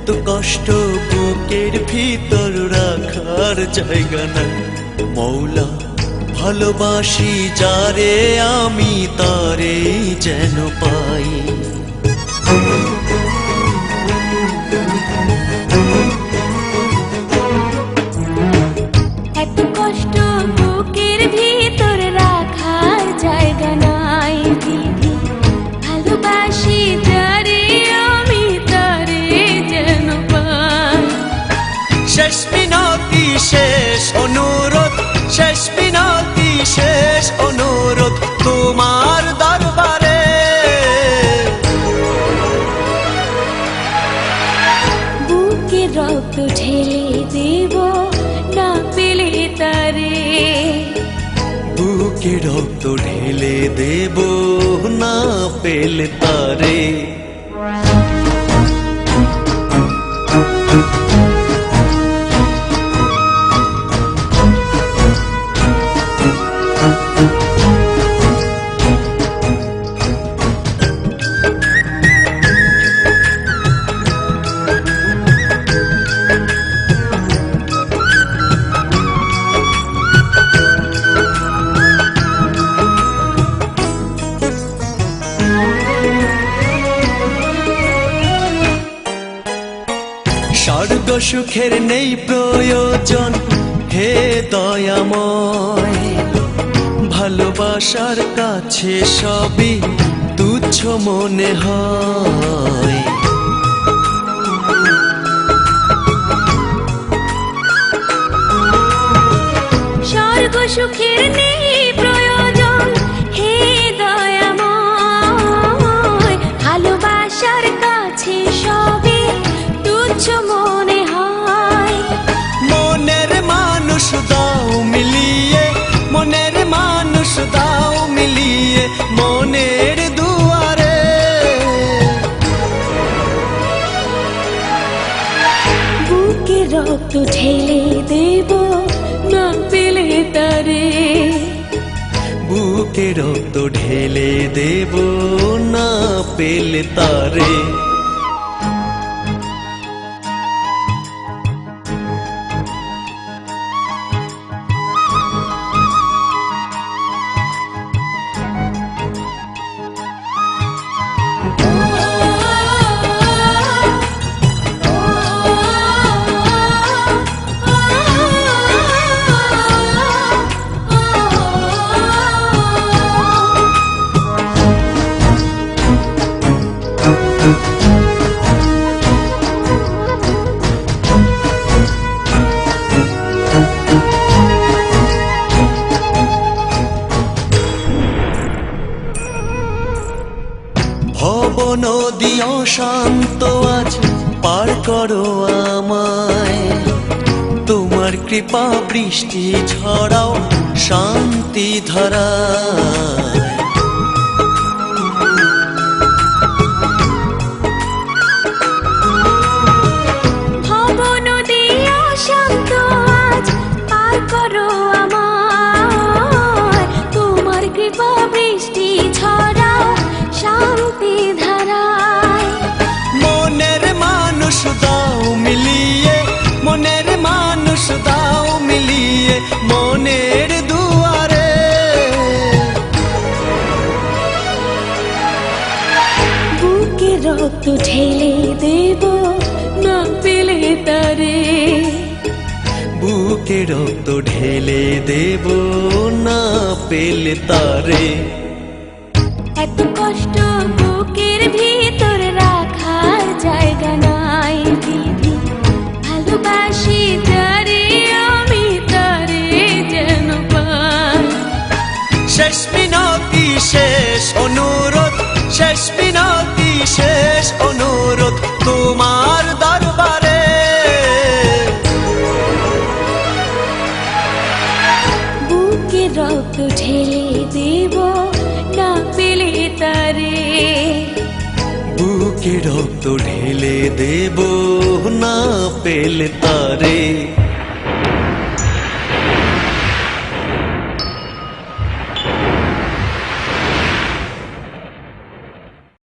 এত কষ্ট বুকের ভিতর রাখার জায়গা নাই মৌলা ভালোবাসি যারে আমি তারে যেন পাই এত কষ্ট বুকের ভিতর রাখার জায়গা নাই দিদি ভালোবাসি যারে আমি তারে যেন পাই শেষ মিনতি শেষ অনুরোধ শেষ মিনতি শেষ অনুরোধ তোমার দরবারে বুকে রক্ত ঢেলে দেব না পেলে তারে বুকে রক্ত ঢেলে দেব না পেলে তারে স্বর্গ সুখের নেই প্রয়োজন হে দয়াময় ভালোবাসার কাছে সবই তুচ্ছ মনে হয় স্বর্গ সুখের নেই প্রয়োজন হে দয়াময় ভালোবাসার কাছে সবে তুচ্ছ মনে হয় মনের মানুষ দাও মিলিয়ে মনের মানুষ দাও মিলিয়ে মনের দুয়ারে বুকে রক্ত ঢেলে দেব না পেলে তারে বুকে রক্ত ঢেলে দেব না পেলে তারে ভব নদী অশান্ত আজ পার করো আমায় তোমার কৃপা বৃষ্টি ঝরাও শান্তি ধারায় ভব নদী অশান্ত আজ পার করো আমায় তোমার কৃপা বৃষ্টি ঝরাও শান্তি ধারায় মনের মানুষ দাও মিলিয়ে মনের মানুষ দাও মিলিয়ে মনের দুয়ারে বুকে রক্ত ঢেলে দেব না পেলে তারে বুকে রক্ত ঢেলে দেব না পেলে তারে এত কষ্ট বুকের ভিতর রাখার জায়গা নাই দিদি ভালোবাসি যারে আমি তারে যেন পাই শেষ মিনতি শেষ অনুরোধ শেষ মিনতি শেষ অনুরোধ তোমার দরবারে বুকে রক্ত ঢেলে দেব না পেলে তারে বুকে রক্ত ঢেলে দেব না পেলে তারে